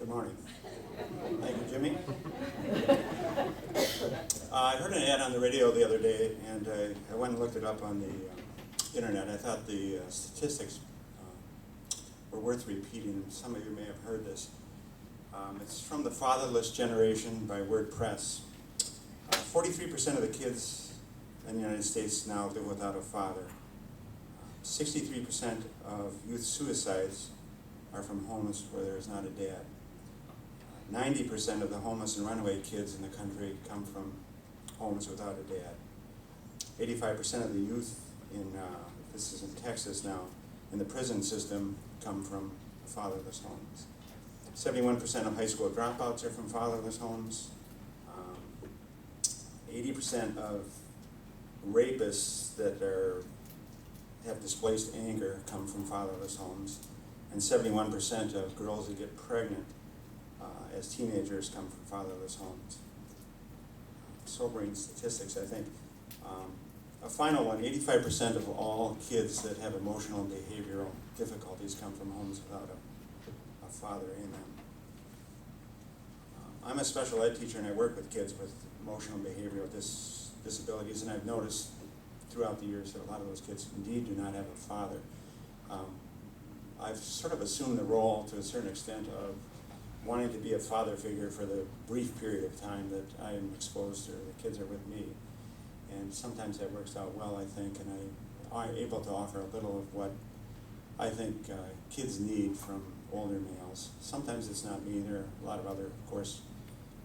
morning. Thank you, Jimmy. I heard an ad on the radio the other day, and I went and looked it up on the internet. I thought the statistics were worth repeating. Some of you may have heard this. It's from the Fatherless Generation by WordPress. 43% of the kids in the United States now live without a father. 63% of youth suicides are from homes where there is not a dad. 90% of the homeless and runaway kids in the country come from homes without a dad. 85% of the youth in, this is in Texas now, in the prison system come from fatherless homes. 71% of high school dropouts are from fatherless homes. 80% of rapists that have displaced anger come from fatherless homes. And 71% of girls that get pregnant as teenagers come from fatherless homes. Sobering statistics, I think. A final one, 85% of all kids that have emotional and behavioral difficulties come from homes without a father in them. I'm a special ed teacher, and I work with kids with emotional and behavioral disabilities, and I've noticed throughout the years that a lot of those kids indeed do not have a father. I've sort of assumed the role to a certain extent of wanting to be a father figure for the brief period of time that I am exposed to, the kids are with me. And sometimes that works out well, I think, and I'm able to offer a little of what I think kids need from older males. Sometimes it's not me. There are a lot of other, of course,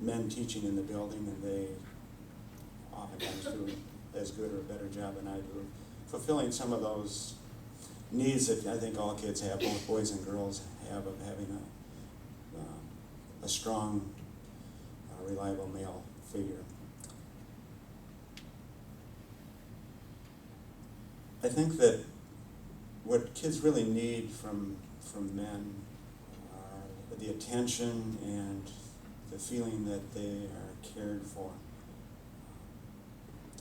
men teaching in the building, and they oftentimes do as good or a better job than I do, fulfilling some of those needs that I think all kids have, both boys and girls have, of having a strong, reliable male figure. I think that what kids really need from men are the attention and the feeling that they are cared for.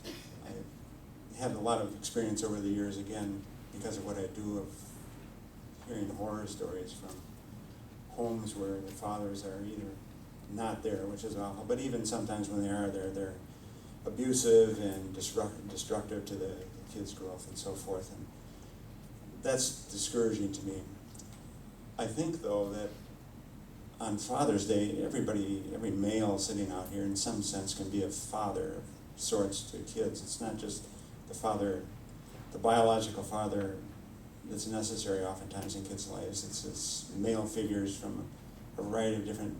I had a lot of experience over the years, again, because of what I do, of hearing horror stories from homes where the fathers are either not there, which is awful, but even sometimes when they are there, they're abusive and destructive to the kids' growth and so forth, and that's discouraging to me. I think, though, that on Father's Day, every male sitting out here in some sense can be a father of sorts to kids. It's not just the father, the biological father that's necessary oftentimes in kids' lives. It's male figures from a variety of different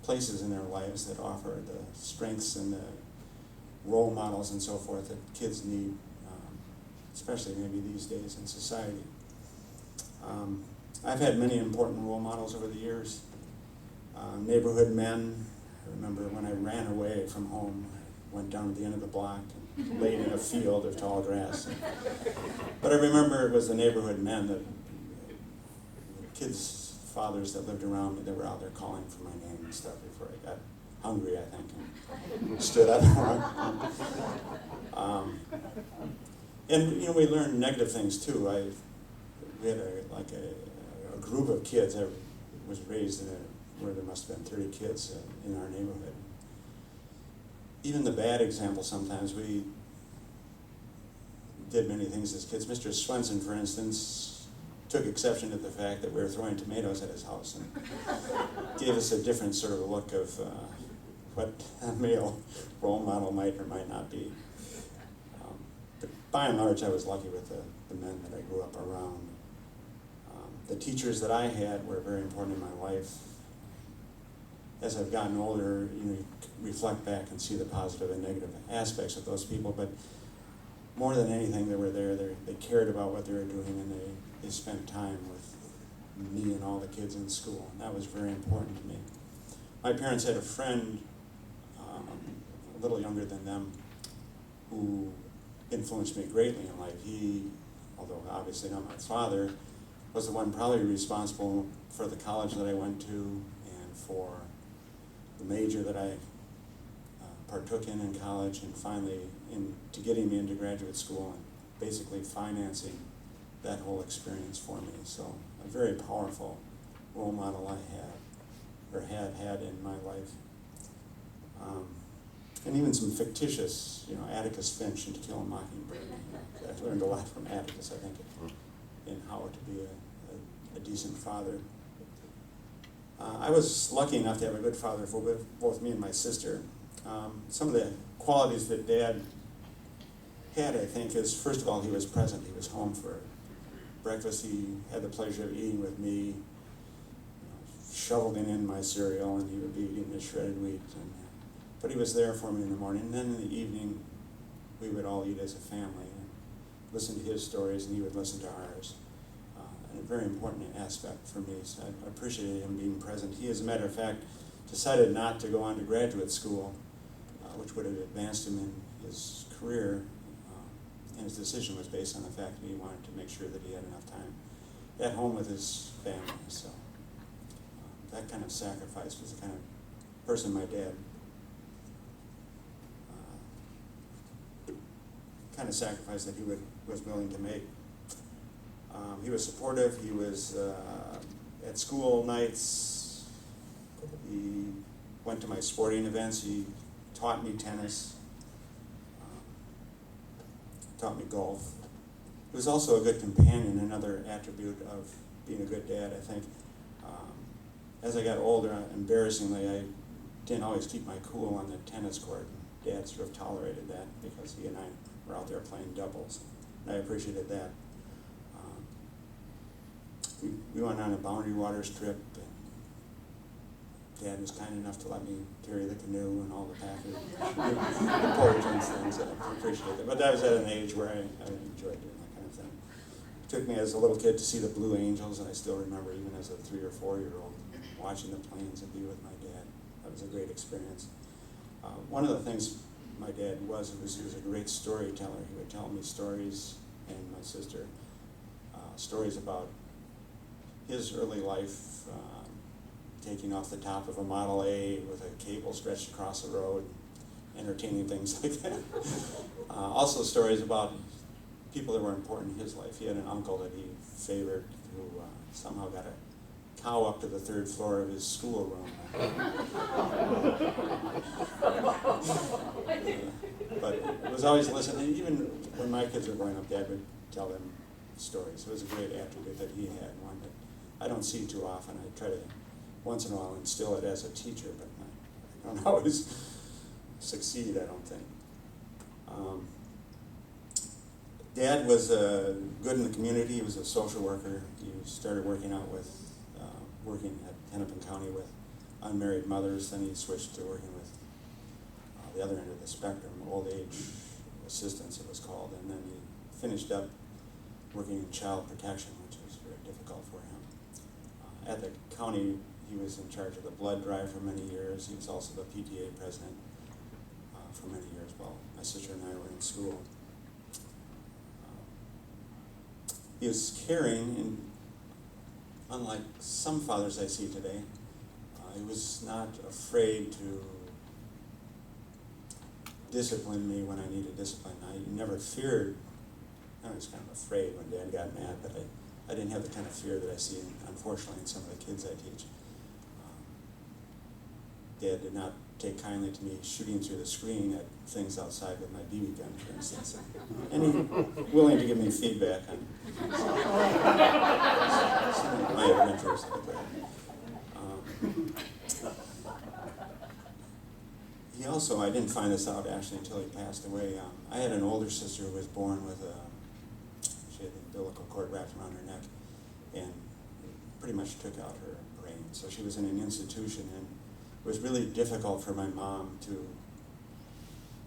places in their lives that offer the strengths and the role models and so forth that kids need, especially maybe these days in society. I've had many important role models over the years. Neighborhood men. I remember when I ran away from home, I went down to the end of the block and laid in a field of tall grass. But I remember it was the neighborhood men, the kids' fathers that lived around me that were out there calling for my name and stuff before I got hungry, I think, and stood up. And we learned negative things too. We had a group of kids. I was raised where there must have been 30 kids in our neighborhood. Even the bad example, sometimes we did many things as kids. Mr. Swenson, for instance, took exception to the fact that we were throwing tomatoes at his house and gave us a different sort of look of what a male role model might or might not be. But by and large, I was lucky with the men that I grew up around. The teachers that I had were very important in my life. As I've gotten older, you reflect back and see the positive and negative aspects of those people, but more than anything, they were there. They cared about what they were doing, and they spent time with me and all the kids in school, and that was very important to me. My parents had a friend, a little younger than them, who influenced me greatly in life. He, although obviously not my father, was the one probably responsible for the college that I went to and for the major that I partook in college, and finally to getting me into graduate school and basically financing that whole experience for me. So a very powerful role model I have, or or have had in my life. And even some fictitious, Atticus Finch and To Kill a Mockingbird. I've learned a lot from Atticus, I think, in how to be a decent father. I was lucky enough to have a good father for both me and my sister. Some of the qualities that Dad had, I think, is, first of all, he was present. He was home for breakfast. He had the pleasure of eating with me, shoveling in my cereal, and he would be eating the shredded wheat. But he was there for me in the morning. And then in the evening, we would all eat as a family and listen to his stories, and he would listen to ours. And a very important aspect for me. So I appreciated him being present. He, as a matter of fact, decided not to go on to graduate school, which would have advanced him in his career. And his decision was based on the fact that he wanted to make sure that he had enough time at home with his family. So that kind of sacrifice was the kind of person my dad kind of sacrifice that he was willing to make. He was supportive. He was at school nights. He went to my sporting events. He taught me tennis, taught me golf. He was also a good companion, another attribute of being a good dad, I think. As I got older, embarrassingly, I didn't always keep my cool on the tennis court. Dad sort of tolerated that because he and I were out there playing doubles. And I appreciated that. We went on a Boundary Waters trip, and Dad was kind enough to let me carry the canoe and all the package, the portage and things. I appreciated that. But that was at an age where I enjoyed doing that kind of thing. It took me as a little kid to see the Blue Angels, and I still remember, even as a 3 or 4-year-old, watching the planes and be with my dad. That was a great experience. One of the things my dad he was a great storyteller. He would tell me stories, and my sister, stories about his early life, taking off the top of a Model A with a cable stretched across the road, entertaining things like that. Also stories about people that were important in his life. He had an uncle that he favored who somehow got a cow up to the 3rd floor of his schoolroom. But it was always listening. Even when my kids were growing up, Dad would tell them stories. It was a great attribute that he had, one that I don't see too often. I try to, once in a while, instill it as a teacher, but I don't always succeed, I don't think. Dad was good in the community. He was a social worker. He started working at Hennepin County with unmarried mothers. Then he switched to working with the other end of the spectrum, old age assistance it was called. And then he finished up working in child protection, which was very difficult for him. At the county, he was in charge of the blood drive for many years. He was also the PTA president for many years while my sister and I were in school. He was caring, and unlike some fathers I see today, he was not afraid to discipline me when I needed discipline. I never feared. I was kind of afraid when Dad got mad, but I didn't have the kind of fear that I see, unfortunately, in some of the kids I teach. Dad did not take kindly to me shooting through the screen at things outside with my BB gun, for instance. And he willing to give me feedback on some of my adventures like that. He also, I didn't find this out actually until he passed away. I had an older sister who was born with she had the umbilical cord wrapped around her neck and pretty much took out her brain. So she was in an institution, and it was really difficult for my mom to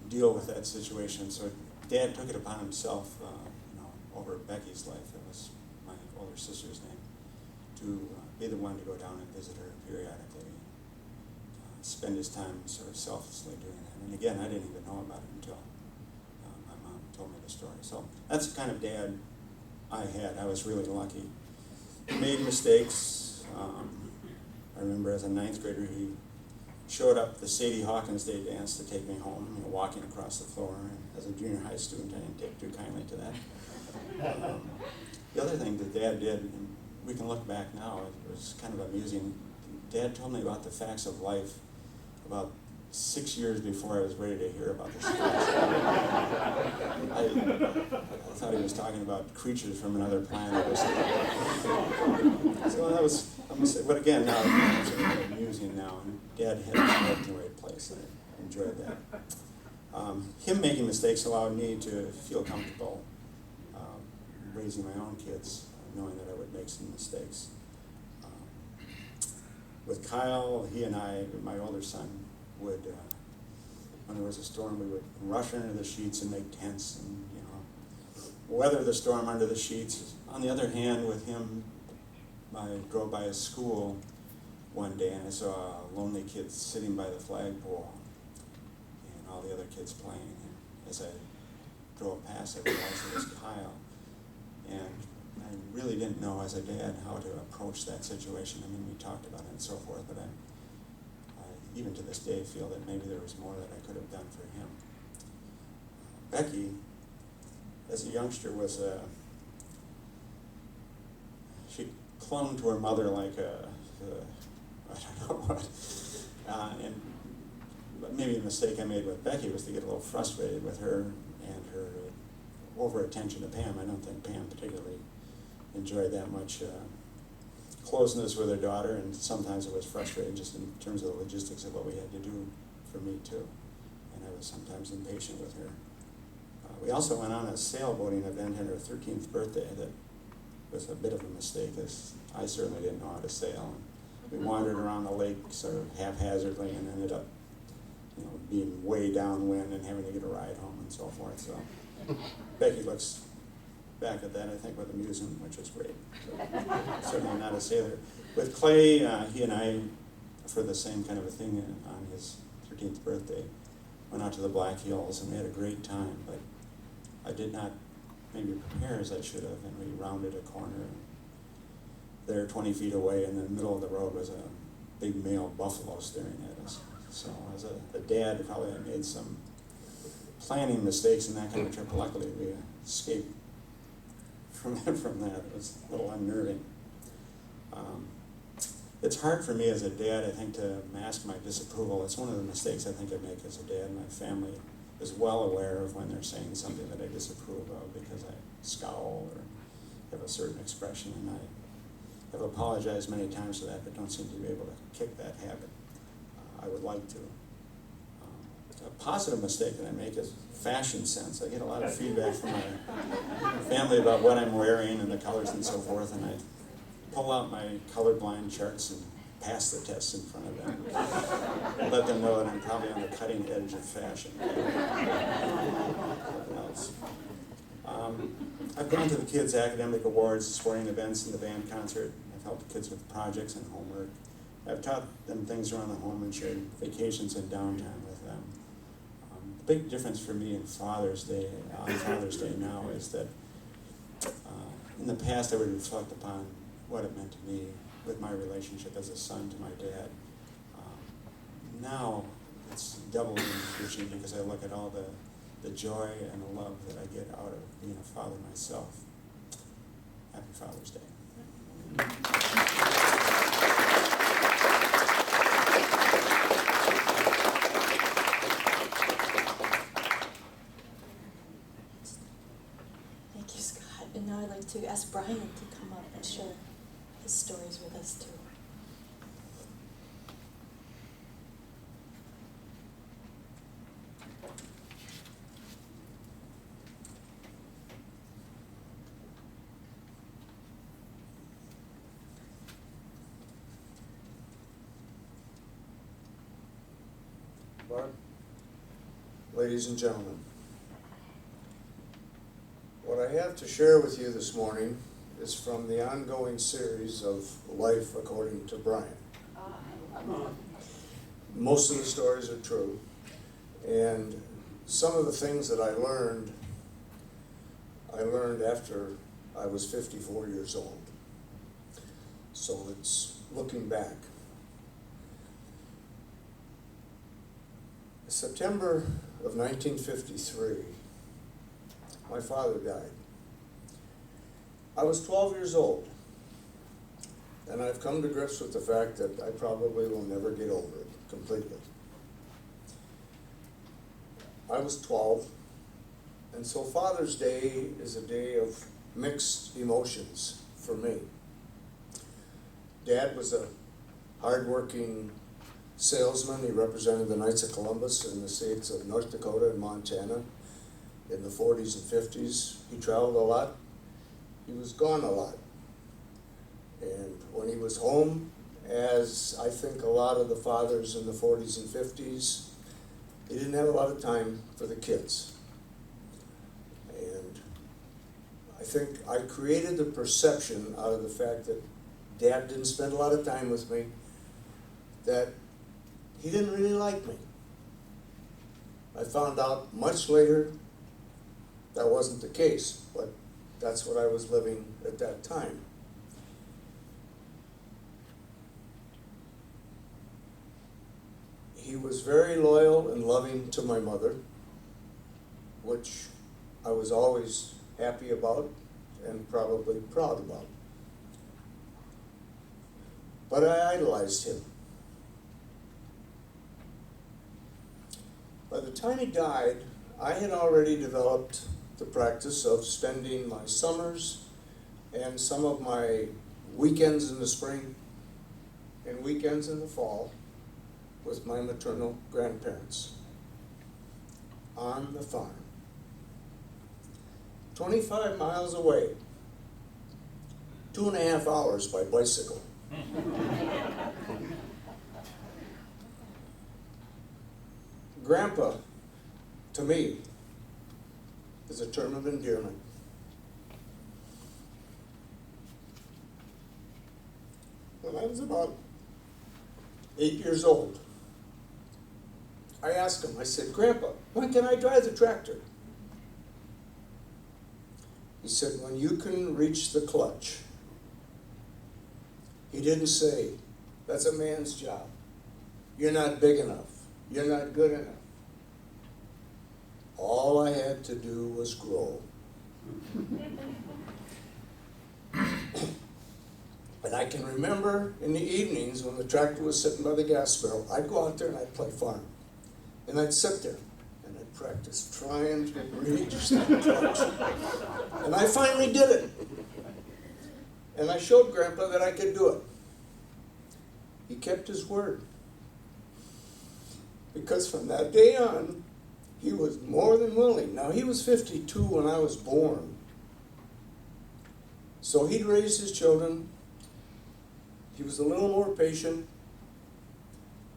deal with that situation. So Dad took it upon himself, over Becky's life, that was my older sister's name, to be the one to go down and visit her periodically, spend his time sort of selflessly doing that. And again, I didn't even know about it until my mom told me the story. So that's the kind of dad I had. I was really lucky. He made mistakes. I remember as a 9th grader, he showed up the Sadie Hawkins Day dance to take me home, walking across the floor. And as a junior high student, I didn't take too kindly to that. The other thing that Dad did, and we can look back now, it was kind of amusing. Dad told me about the facts of life about 6 years before I was ready to hear about this. I thought he was talking about creatures from another planet or something. So that was, but again, now it's amusing now, and Dad had his head in the right place, and I enjoyed that. Him making mistakes allowed me to feel comfortable raising my own kids, knowing that I would make some mistakes. With Kyle, he and I, my older son, would, when there was a storm, we would rush under the sheets and make tents and, weather the storm under the sheets. On the other hand, with him, I drove by his school one day and I saw a lonely kid sitting by the flagpole and all the other kids playing. And as I drove past, I realized it was Kyle. And I really didn't know as a dad how to approach that situation. I mean, we talked about it and so forth, but I even to this day feel that maybe there was more that I could have done for him. Becky, as a youngster, she clung to her mother like I don't know what. But maybe a mistake I made with Becky was to get a little frustrated with her and her over attention to Pam. I don't think Pam particularly enjoyed that much closeness with her daughter, and sometimes it was frustrating just in terms of the logistics of what we had to do for me too. And I was sometimes impatient with her. We also went on a sailboating event on her 13th birthday that was a bit of a mistake, as I certainly didn't know how to sail. And we wandered around the lake sort of haphazardly and ended up being way downwind and having to get a ride home and so forth. So Becky looks back at that, I think, with amusement, which is great. So, certainly not a sailor. With Clay, he and I, for the same kind of a thing on his 13th birthday, went out to the Black Hills and we had a great time, but I did not maybe prepare as I should have, and we rounded a corner. And there, 20 feet away in the middle of the road, was a big male buffalo staring at us. So as a dad, probably I made some planning mistakes in that kind of trip. Luckily, we escaped from that. It was a little unnerving. It's hard for me as a dad, I think, to mask my disapproval. It's one of the mistakes I think I make as a dad. My family is well aware of when they're saying something that I disapprove of, because I scowl or have a certain expression, and I have apologized many times for that, but don't seem to be able to kick that habit. I would like to. A positive mistake that I make is fashion sense. I get a lot of feedback from my family about what I'm wearing and the colors and so forth, and I pull out my colorblind charts and pass the tests in front of them. Let them know that I'm probably on the cutting edge of fashion. I've gone to the kids' academic awards, sporting events, and the band concert. I've helped the kids with projects and homework. I've taught them things around the home and shared vacations and downtime with them. The big difference for me on Father's Day now is that in the past I would reflect upon what it meant to me with my relationship as a son to my dad. Now it's doubly enriching because I look at all the joy and the love that I get out of being a father myself. Happy Father's Day. Thank you, Scott. And now I'd like to ask Brian to come up and share his stories with us too. Ladies and gentlemen, what I have to share with you this morning is from the ongoing series of Life According to Brian. Most of the stories are true, and some of the things that I learned after I was 54 years old. So it's looking back. September of 1953, my father died. I was 12 years old, And I've come to grips with the fact that I probably will never get over it completely. I was 12, and so Father's Day is a day of mixed emotions for me. Dad was a hardworking salesman. He represented the Knights of Columbus in the states of North Dakota and Montana in the 40s and 50s. He traveled a lot. He was gone a lot. And when he was home, as I think a lot of the fathers in the 40s and 50s, he didn't have a lot of time for the kids. And I think I created the perception out of the fact that Dad didn't spend a lot of time with me, that he didn't really like me. I found out much later that wasn't the case, but that's what I was living at that time. He was very loyal and loving to my mother, which I was always happy about and probably proud about. But I idolized him. By the time he died, I had already developed the practice of spending my summers and some of my weekends in the spring and weekends in the fall with my maternal grandparents on the farm. 25 miles away, 2.5 hours by bicycle. Grandpa, to me, is a term of endearment. When I was about 8 years old, I asked him, I said, Grandpa, when can I drive the tractor? He said, when you can reach the clutch. He didn't say, that's a man's job. You're not big enough. You're not good enough. All I had to do was grow. And I can remember in the evenings when the tractor was sitting by the gas barrel, I'd go out there and I'd play farm. And I'd sit there and I'd practice trying to reach that clutch. And I finally did it. And I showed Grandpa that I could do it. He kept his word. Because from that day on, he was more than willing. Now, he was 52 when I was born. So he'd raised his children. He was a little more patient.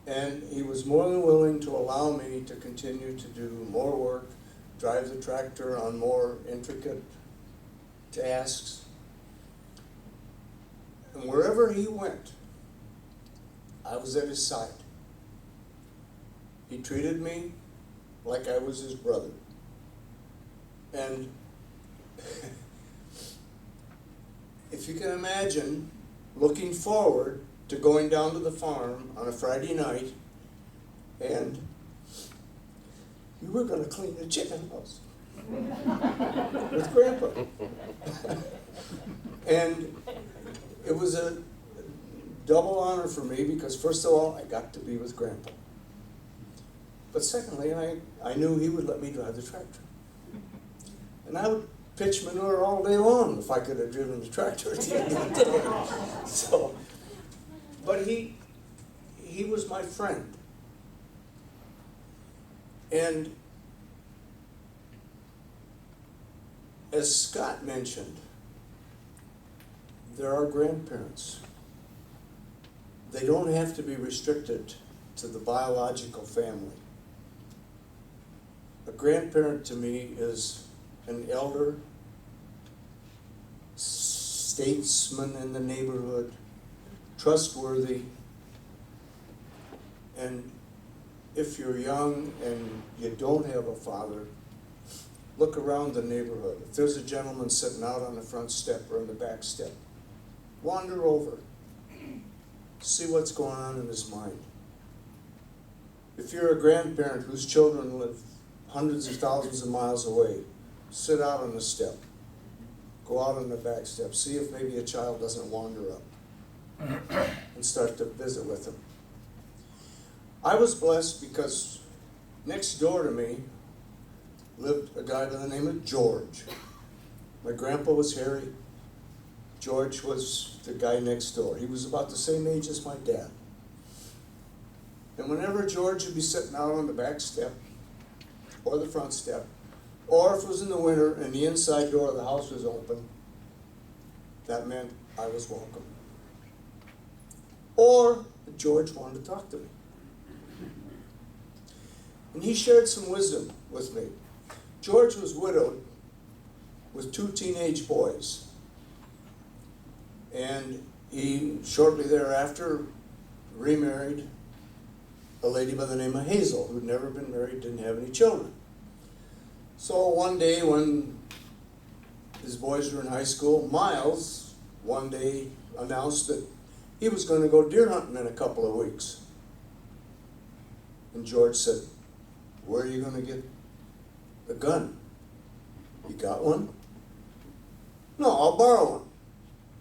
And he was more than willing to allow me to continue to do more work, drive the tractor on more intricate tasks. And wherever he went, I was at his side. He treated me like I was his brother. And if you can imagine looking forward to going down to the farm on a Friday night, and you were going to clean the chicken house with Grandpa. And it was a double honor for me because, first of all, I got to be with Grandpa. But secondly, I knew he would let me drive the tractor. And I would pitch manure all day long if I could have driven the tractor at the end of the day. So, but he was my friend. And as Scott mentioned, there are grandparents. They don't have to be restricted to the biological family. A grandparent to me is an elder, statesman in the neighborhood, trustworthy. And if you're young and you don't have a father, look around the neighborhood. If there's a gentleman sitting out on the front step or on the back step, wander over. See what's going on in his mind. If you're a grandparent whose children live hundreds of thousands of miles away, sit out on the step. Go out on the back step. See if maybe a child doesn't wander up. and start to visit with him. I was blessed because next door to me lived a guy by the name of George. My grandpa was Harry. George was the guy next door. He was about the same age as my dad. And whenever George would be sitting out on the back step, or the front step, or if it was in the winter and the inside door of the house was open, that meant I was welcome. Or George wanted to talk to me. And he shared some wisdom with me. George was widowed with 2 teenage boys. And he, shortly thereafter, remarried a lady by the name of Hazel, who'd never been married, didn't have any children. So one day when his boys were in high school, Miles one day announced that he was going to go deer hunting in a couple of weeks. And George said, "Where are you going to get a gun? You got one?" "No, I'll borrow one."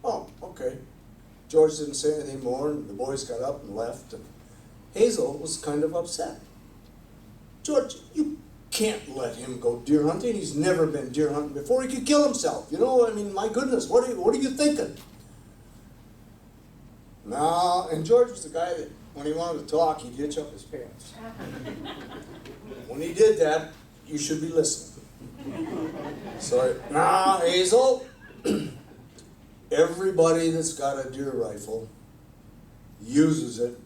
"Oh, okay." George didn't say anything more, and the boys got up and left. And Hazel was kind of upset. "George, you can't let him go deer hunting. He's never been deer hunting before. He could kill himself. You know, I mean, my goodness, what are you thinking?" No, and George was the guy that when he wanted to talk, he'd hitch up his pants. When he did that, you should be listening. So, "Nah, Hazel, everybody that's got a deer rifle uses it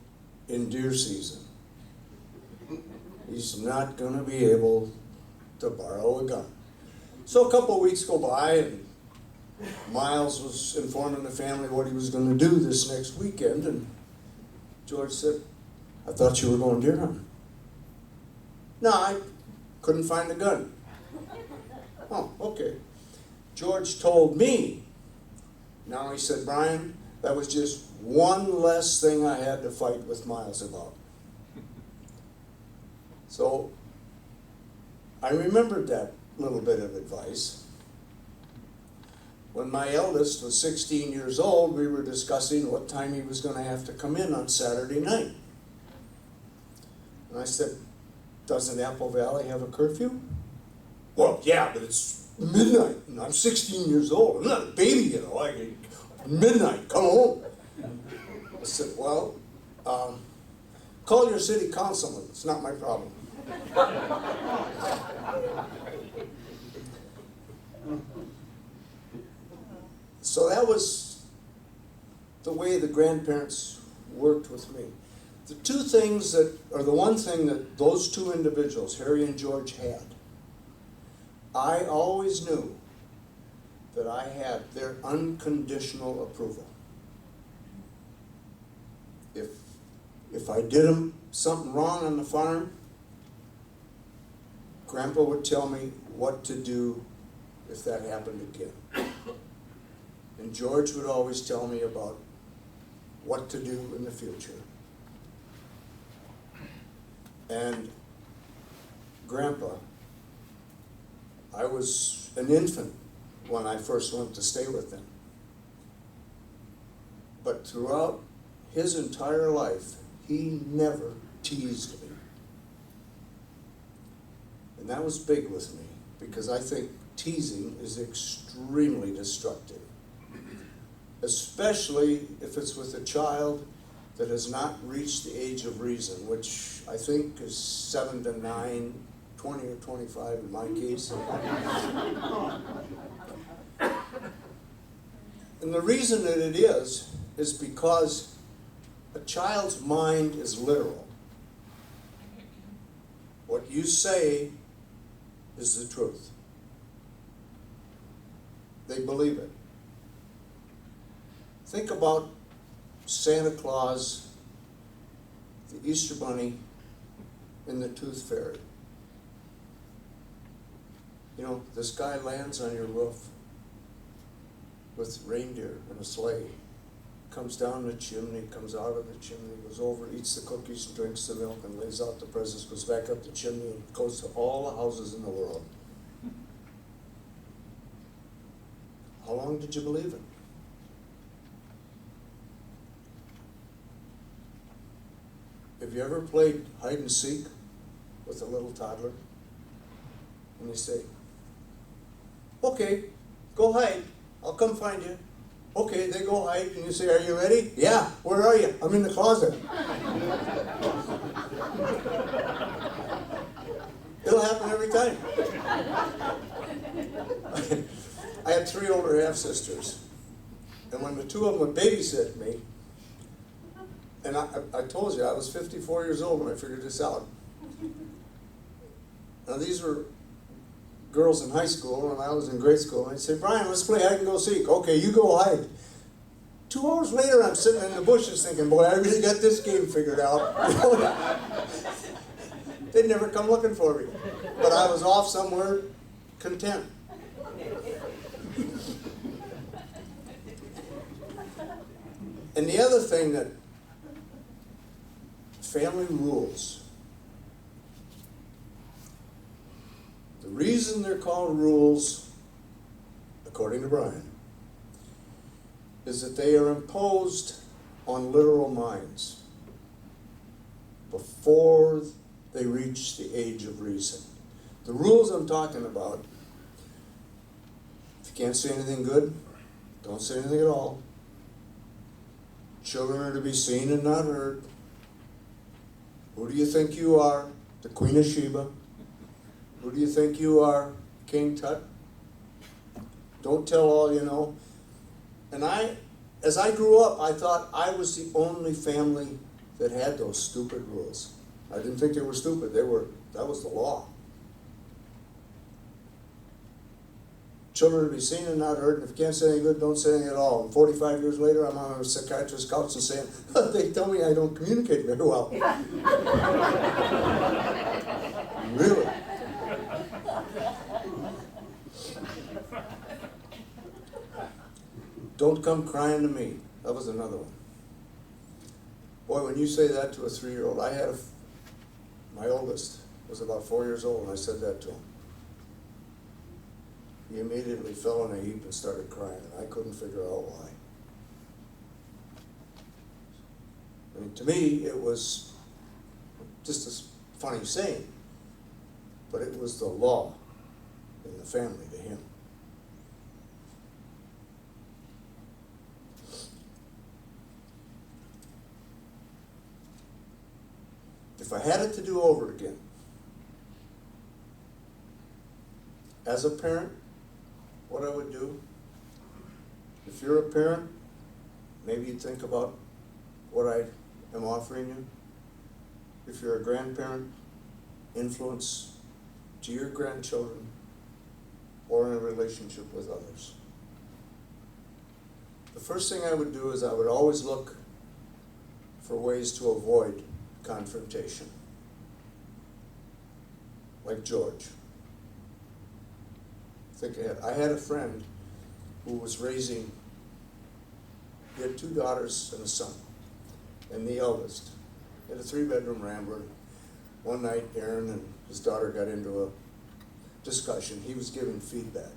in deer season. He's not going to be able to borrow a gun." So a couple of weeks go by, and Miles was informing the family what he was going to do this next weekend, and George said, "I thought you were going deer hunting." "No, I couldn't find a gun." "Oh, okay." George told me. Now he said, "Brian, that was just one less thing I had to fight with Miles about." So I remembered that little bit of advice. When my eldest was 16 years old, we were discussing what time he was going to have to come in on Saturday night. And I said, "Doesn't Apple Valley have a curfew?" "Well, yeah, but it's midnight, and I'm 16 years old. I'm not a baby, you know. Midnight, come home." I said, "Well, call your city councilman. It's not my problem." So that was the way the grandparents worked with me. The two things that, or the one thing that those two individuals, Harry and George, had, I always knew that I had their unconditional approval. If I did something wrong on the farm, Grandpa would tell me what to do if that happened again. And George would always tell me about what to do in the future. And Grandpa, I was an infant when I first went to stay with him. But throughout his entire life, he never teased me. And that was big with me, because I think teasing is extremely destructive, especially if it's with a child that has not reached the age of reason, which I think is 7 to 9, 20 or 25 in my case. And the reason that it is because a child's mind is literal. What you say is the truth. They believe it. Think about Santa Claus, the Easter Bunny, and the Tooth Fairy. You know, this guy lands on your roof with reindeer and a sleigh, comes down the chimney, comes out of the chimney, goes over, eats the cookies, and drinks the milk, and lays out the presents, goes back up the chimney, and goes to all the houses in the world. How long did you believe it? Have you ever played hide and seek with a little toddler? And you say, okay, go hide, I'll come find you. Okay, they go hide, and you say, are you ready? Yeah, where are you? I'm in the closet. It'll happen every time. I had 3 older half-sisters, and when the 2 of them would babysit me, and I told you I was 54 years old when I figured this out. Now these were girls in high school, and I was in grade school, and I'd say, Brian, let's play hide and go seek. Okay, you go hide. 2 hours later, I'm sitting in the bushes thinking, boy, I really got this game figured out. They'd never come looking for me, but I was off somewhere content. And the other thing that family rules. The reason they're called rules, according to Brian, is that they are imposed on literal minds before they reach the age of reason. The rules I'm talking about, if you can't say anything good, don't say anything at all. Children are to be seen and not heard. Who do you think you are? The Queen of Sheba. Who do you think you are? King Tut. Don't tell all you know. And as I grew up, I thought I was the only family that had those stupid rules. I didn't think they were stupid. That was the law. Children to be seen and not heard, and if you can't say anything good, don't say anything at all. And 45 years later, I'm on a psychiatrist's couch and saying, they tell me I don't communicate very well. Really? Don't come crying to me. That was another one. Boy, when you say that to a 3-year-old, my oldest was about 4 years old, and I said that to him. He immediately fell in a heap and started crying, and I couldn't figure out why. I mean, to me, it was just a funny saying, but it was the law in the family to him. If I had it to do over again, as a parent, what I would do, if you're a parent, maybe you'd think about what I am offering you. If you're a grandparent, influence to your grandchildren or in a relationship with others. The first thing I would do is I would always look for ways to avoid confrontation. Like George. Think ahead. I had a friend who was he had 2 daughters and a son, and the eldest had a 3-bedroom rambler. One night, Aaron and his daughter got into a discussion. He was giving feedback.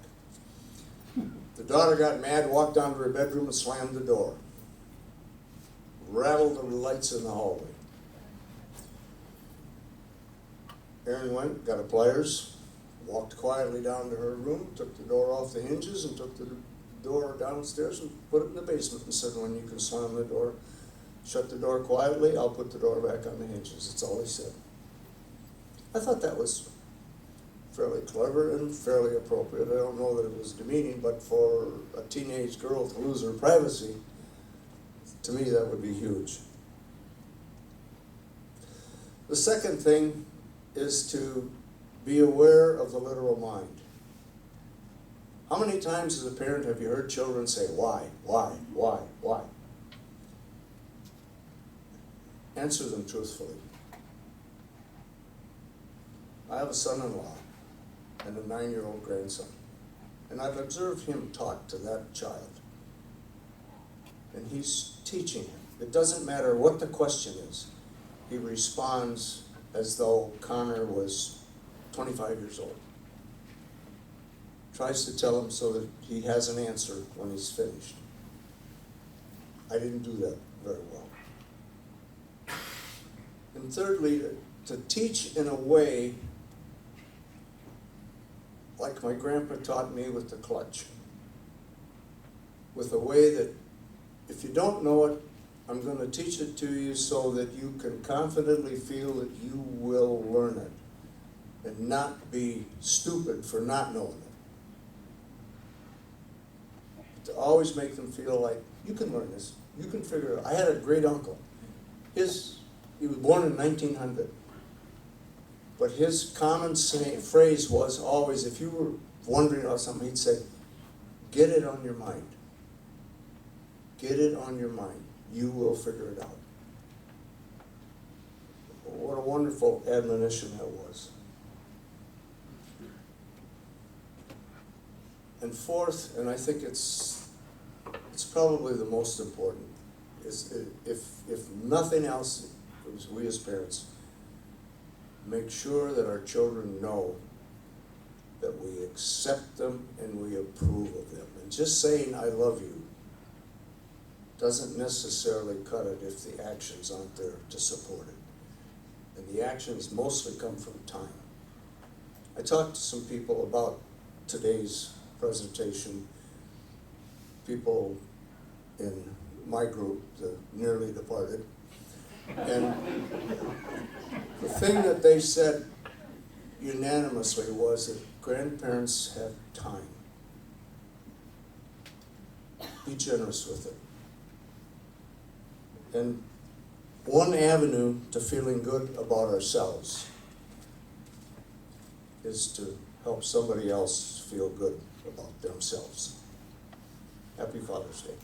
The daughter got mad, walked down to her bedroom and slammed the door. Rattled the lights in the hallway. Aaron went, got a pliers, walked quietly down to her room, took the door off the hinges, and took the door downstairs and put it in the basement and said, when you can slam the door, shut the door quietly, I'll put the door back on the hinges. That's all he said. I thought that was fairly clever and fairly appropriate. I don't know that it was demeaning, but for a teenage girl to lose her privacy, to me that would be huge. The second thing is to be aware of the literal mind. How many times as a parent have you heard children say, why? Answer them truthfully. I have a son-in-law and a 9-year-old grandson, and I've observed him talk to that child. And he's teaching him. It doesn't matter what the question is. He responds as though Connor was 25 years old. Tries to tell him so that he has an answer when he's finished. I didn't do that very well. And And thirdly, to teach in a way like my grandpa taught me with the clutch. With a way that if you don't know it, I'm going to teach it to you so that you can confidently feel that you will learn it and not be stupid for not knowing it. To always make them feel like, you can learn this, you can figure it out. I had a great uncle. He was born in 1900. But his common phrase was always, if you were wondering about something, he'd say, get it on your mind. Get it on your mind. You will figure it out. What a wonderful admonition that was. And fourth, and I think it's probably the most important, is if nothing else, it was we as parents, make sure that our children know that we accept them and we approve of them. And just saying, I love you, doesn't necessarily cut it if the actions aren't there to support it. And the actions mostly come from time. I talked to some people about today's presentation, people in my group, the nearly departed, and the thing that they said unanimously was that grandparents have time. Be generous with it. And one avenue to feeling good about ourselves is to help somebody else feel good about themselves. Happy Father's Day.